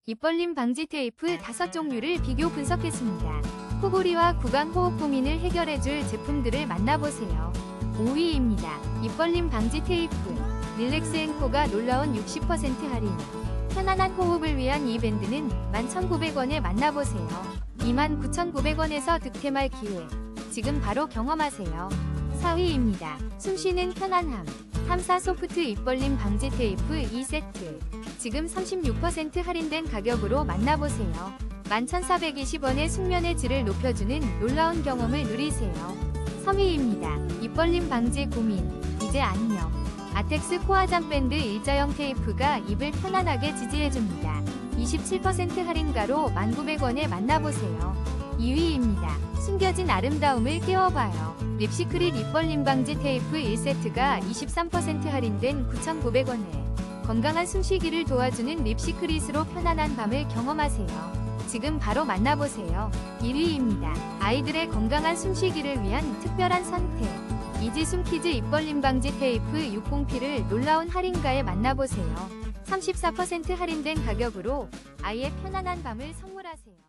입벌림 방지 테이프 5종류를 비교 분석했습니다. 코골이와 구강 호흡 고민을 해결해줄 제품들을 만나보세요. 5위입니다. 입벌림 방지 테이프. 릴렉스 앤 코가 놀라운 60% 할인. 편안한 호흡을 위한 이 밴드는 11,900원에 만나보세요. 29,900원에서 득템할 기회. 지금 바로 경험하세요. 4위입니다. 숨쉬는 편안함. 함사 소프트 입벌림 방지 테이프 2세트. 지금 36% 할인된 가격으로 만나보세요. 11,420원의 숙면의 질을 높여주는 놀라운 경험을 누리세요. 3위입니다. 입벌림 방지 고민. 이제 안녕. 아텍스 코아잠 밴드 일자형 테이프가 입을 편안하게 지지해줍니다. 27% 할인가로 1,900원에 만나보세요. 2위입니다. 숨겨진 아름다움을 깨워봐요. 립시크릿 입벌림 방지 테이프 1세트가 23% 할인된 9,900원에 건강한 숨쉬기를 도와주는 립시크릿으로 편안한 밤을 경험하세요. 지금 바로 만나보세요. 1위입니다. 아이들의 건강한 숨쉬기를 위한 특별한 선택. 이지숨 키즈 입벌림 방지 테이프 60P를 놀라운 할인가에 만나보세요. 34% 할인된 가격으로 아이의 편안한 밤을 선물하세요.